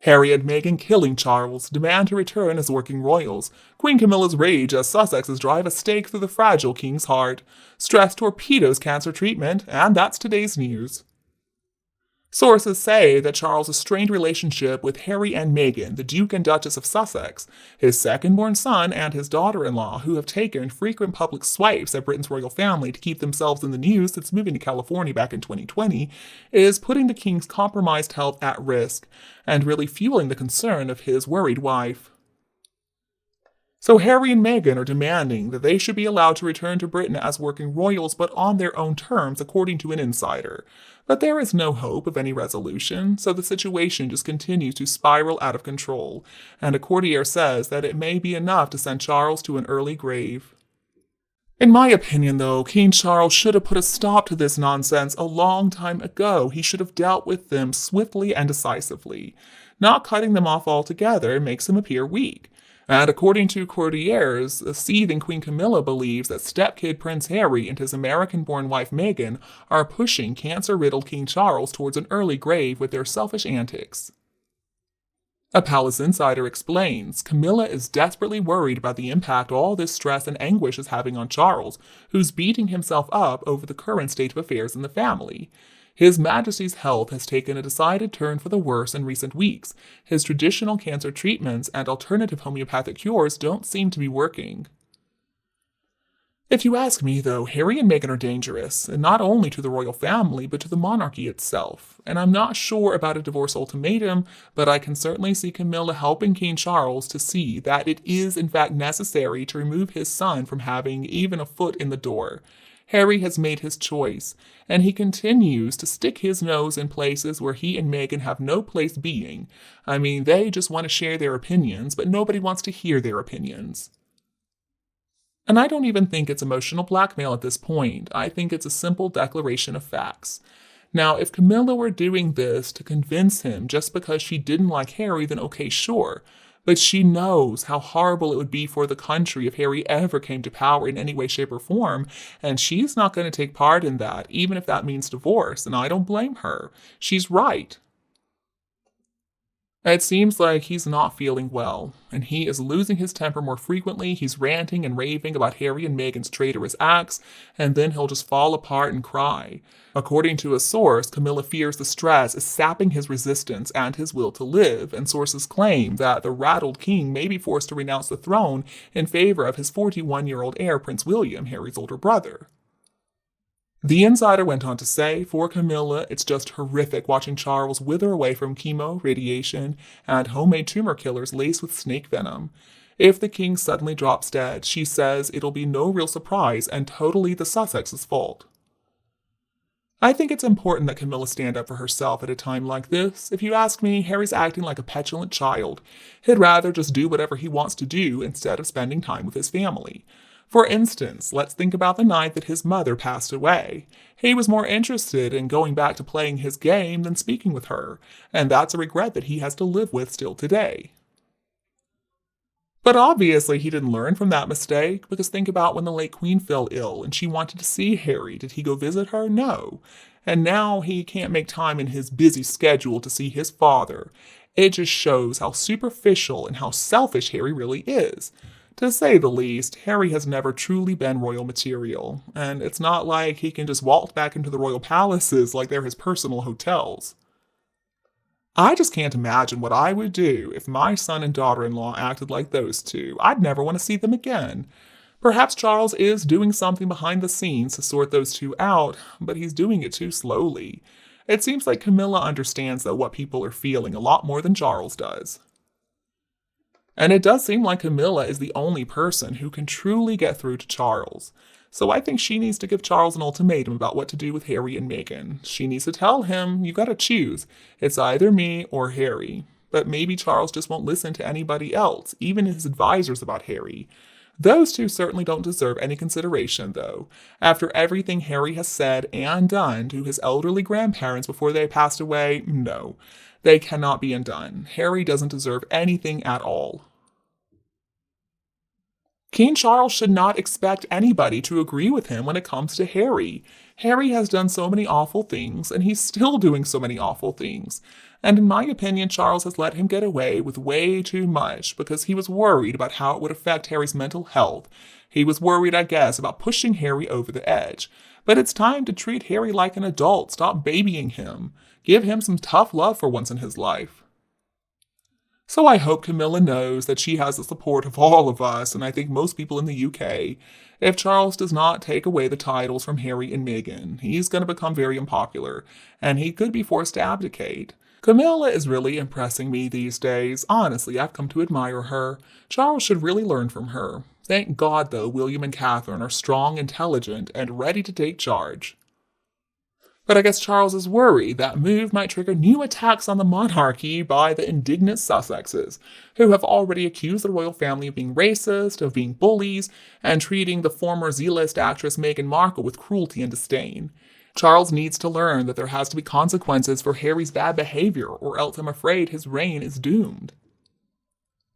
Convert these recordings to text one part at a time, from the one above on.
Harry and Meghan KlLING Charles demand to return as working royals. Queen Camilla's rage as Sussexes drive a stake through the fragile king's heart. Stress torpedoes cancer treatment, and that's today's news. Sources say that Charles' strained relationship with Harry and Meghan, the Duke and Duchess of Sussex, his second-born son and his daughter-in-law, who have taken frequent public swipes at Britain's royal family to keep themselves in the news since moving to California back in 2020, is putting the king's compromised health at risk and really fueling the concern of his worried wife. So Harry and Meghan are demanding that they should be allowed to return to Britain as working royals, but on their own terms, according to an insider. But there is no hope of any resolution, so the situation just continues to spiral out of control, and a courtier says that it may be enough to send Charles to an early grave. In my opinion, though, King Charles should have put a stop to this nonsense a long time ago. He should have dealt with them swiftly and decisively. Not cutting them off altogether makes him appear weak. And according to courtiers, the seething Queen Camilla believes that stepkid Prince Harry and his American-born wife Meghan are pushing cancer-riddled King Charles towards an early grave with their selfish antics. A palace insider explains, Camilla is desperately worried about the impact all this stress and anguish is having on Charles, who's beating himself up over the current state of affairs in the family. His Majesty's health has taken a decided turn for the worse in recent weeks. His traditional cancer treatments and alternative homeopathic cures don't seem to be working. If you ask me, though, Harry and Meghan are dangerous, and not only to the royal family, but to the monarchy itself. And I'm not sure about a divorce ultimatum, but I can certainly see Camilla helping King Charles to see that it is in fact necessary to remove his son from having even a foot in the door. Harry has made his choice, and he continues to stick his nose in places where he and Meghan have no place being. I mean, they just want to share their opinions, but nobody wants to hear their opinions. And I don't even think it's emotional blackmail at this point. I think it's a simple declaration of facts. Now, if Camilla were doing this to convince him just because she didn't like Harry, then okay, sure. But she knows how horrible it would be for the country if Harry ever came to power in any way, shape, or form, and she's not going to take part in that, even if that means divorce, and I don't blame her. She's right. It seems like he's not feeling well, and he is losing his temper more frequently. He's ranting and raving about Harry and Meghan's traitorous acts, and then he'll just fall apart and cry. According to a source, Camilla fears the stress is sapping his resistance and his will to live, and sources claim that the rattled king may be forced to renounce the throne in favor of his 41-year-old heir, Prince William, Harry's older brother. The insider went on to say, for Camilla, it's just horrific watching Charles wither away from chemo, radiation, and homemade tumor killers laced with snake venom. If the king suddenly drops dead, she says it'll be no real surprise and totally the Sussex's fault. I think it's important that Camilla stand up for herself at a time like this. If you ask me, Harry's acting like a petulant child. He'd rather just do whatever he wants to do instead of spending time with his family. For instance, let's think about the night that his mother passed away. He was more interested in going back to playing his game than speaking with her, and that's a regret that he has to live with still today. But obviously he didn't learn from that mistake, because think about when the late Queen fell ill and she wanted to see Harry. Did he go visit her? No. And now he can't make time in his busy schedule to see his father. It just shows how superficial and how selfish Harry really is. To say the least, Harry has never truly been royal material, and it's not like he can just waltz back into the royal palaces like they're his personal hotels. I just can't imagine what I would do if my son and daughter-in-law acted like those two. I'd never want to see them again. Perhaps Charles is doing something behind the scenes to sort those two out, but he's doing it too slowly. It seems like Camilla understands, though, what people are feeling a lot more than Charles does. And it does seem like Camilla is the only person who can truly get through to Charles. So I think she needs to give Charles an ultimatum about what to do with Harry and Meghan. She needs to tell him, you gotta choose. It's either me or Harry. But maybe Charles just won't listen to anybody else, even his advisors about Harry. Those two certainly don't deserve any consideration, though. After everything Harry has said and done to his elderly grandparents before they passed away, no. They cannot be undone. Harry doesn't deserve anything at all. King Charles should not expect anybody to agree with him when it comes to Harry. Harry has done so many awful things, and he's still doing so many awful things. And in my opinion, Charles has let him get away with way too much because he was worried about how it would affect Harry's mental health. He was worried, I guess, about pushing Harry over the edge. But it's time to treat Harry like an adult. Stop babying him. Give him some tough love for once in his life. So I hope Camilla knows that she has the support of all of us, and I think most people in the UK. If Charles does not take away the titles from Harry and Meghan, he's going to become very unpopular, and he could be forced to abdicate. Camilla is really impressing me these days. Honestly, I've come to admire her. Charles should really learn from her. Thank God, though, William and Catherine are strong, intelligent, and ready to take charge. But I guess Charles is worried that move might trigger new attacks on the monarchy by the indignant Sussexes, who have already accused the royal family of being racist, of being bullies, and treating the former Z-list actress Meghan Markle with cruelty and disdain. Charles needs to learn that there has to be consequences for Harry's bad behavior, or else I'm afraid his reign is doomed.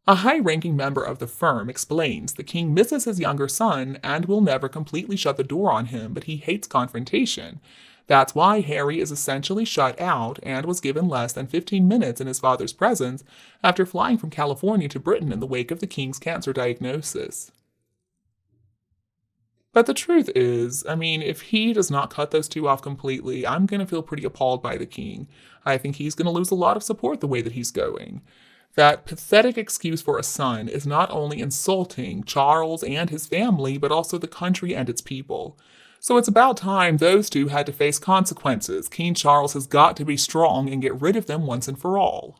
A high-ranking member of the firm explains the king misses his younger son and will never completely shut the door on him, but he hates confrontation. That's why Harry is essentially shut out and was given less than 15 minutes in his father's presence after flying from California to Britain in the wake of the king's cancer diagnosis. But the truth is, if he does not cut those two off completely, I'm going to feel pretty appalled by the king. I think he's going to lose a lot of support the way that he's going. That pathetic excuse for a son is not only insulting Charles and his family, but also the country and its people. So it's about time those two had to face consequences. King Charles has got to be strong and get rid of them once and for all.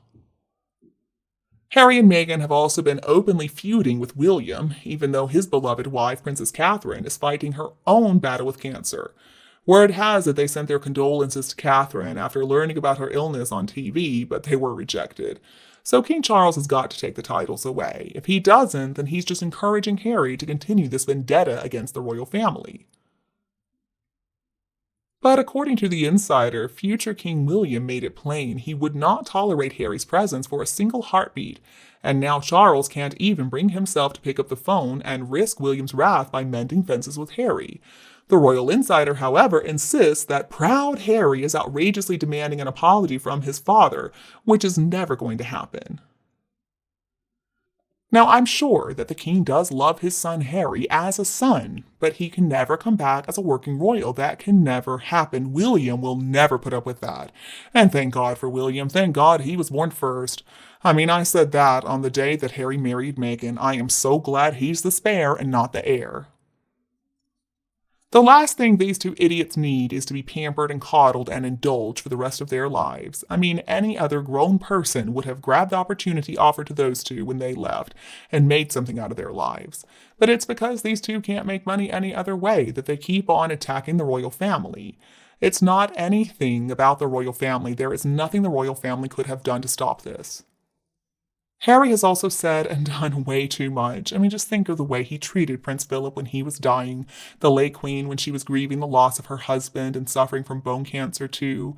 Harry and Meghan have also been openly feuding with William, even though his beloved wife, Princess Catherine, is fighting her own battle with cancer. Word has it they sent their condolences to Catherine after learning about her illness on TV, but they were rejected. So King Charles has got to take the titles away. If he doesn't, then he's just encouraging Harry to continue this vendetta against the royal family. But according to the insider, future King William made it plain he would not tolerate Harry's presence for a single heartbeat, and now Charles can't even bring himself to pick up the phone and risk William's wrath by mending fences with Harry. The royal insider, however, insists that proud Harry is outrageously demanding an apology from his father, which is never going to happen. Now, I'm sure that the king does love his son Harry as a son, but he can never come back as a working royal. That can never happen. William will never put up with that. And thank God for William. Thank God he was born first. I said that on the day that Harry married Meghan. I am so glad he's the spare and not the heir. The last thing these two idiots need is to be pampered and coddled and indulged for the rest of their lives. Any other grown person would have grabbed the opportunity offered to those two when they left and made something out of their lives. But it's because these two can't make money any other way that they keep on attacking the royal family. It's not anything about the royal family. There is nothing the royal family could have done to stop this. Harry has also said and done way too much. Just think of the way he treated Prince Philip when he was dying, the late Queen when she was grieving the loss of her husband and suffering from bone cancer too.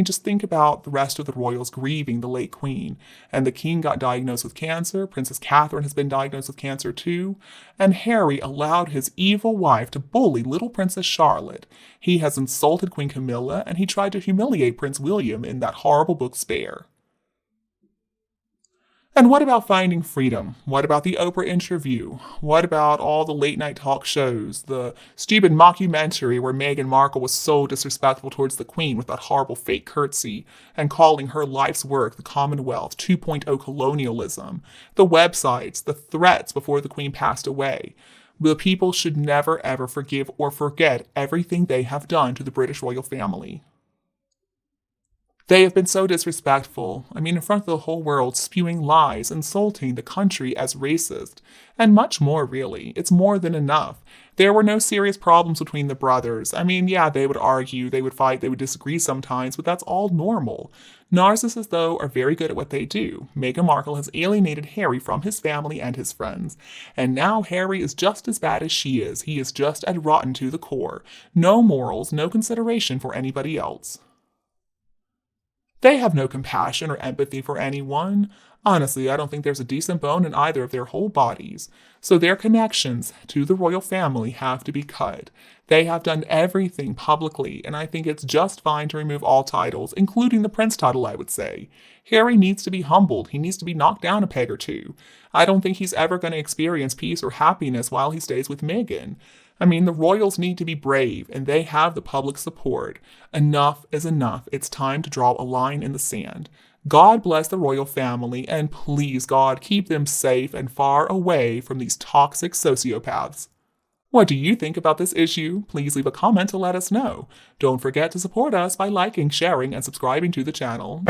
Just think about the rest of the royals grieving the late Queen. And the King got diagnosed with cancer, Princess Catherine has been diagnosed with cancer too, and Harry allowed his evil wife to bully little Princess Charlotte. He has insulted Queen Camilla, and he tried to humiliate Prince William in that horrible book Spare. And what about Finding Freedom? What about the Oprah interview? What about all the late-night talk shows? The stupid mockumentary where Meghan Markle was so disrespectful towards the Queen with that horrible fake curtsy and calling her life's work the Commonwealth 2.0 colonialism? The websites, the threats before the Queen passed away. The people should never ever forgive or forget everything they have done to the British royal family. They have been so disrespectful, in front of the whole world, spewing lies, insulting the country as racist, and much more, really. It's more than enough. There were no serious problems between the brothers. They would argue, they would fight, they would disagree sometimes, but that's all normal. Narcissists, though, are very good at what they do. Meghan Markle has alienated Harry from his family and his friends. And now Harry is just as bad as she is. He is just as rotten to the core. No morals, no consideration for anybody else. They have no compassion or empathy for anyone. Honestly, I don't think there's a decent bone in either of their whole bodies. So their connections to the royal family have to be cut. They have done everything publicly, and I think it's just fine to remove all titles, including the prince title, I would say. Harry needs to be humbled. He needs to be knocked down a peg or two. I don't think he's ever going to experience peace or happiness while he stays with Meghan. I mean, the royals need to be brave, and they have the public support. Enough is enough. It's time to draw a line in the sand. God bless the royal family, and please, God, keep them safe and far away from these toxic sociopaths. What do you think about this issue? Please leave a comment to let us know. Don't forget to support us by liking, sharing, and subscribing to the channel.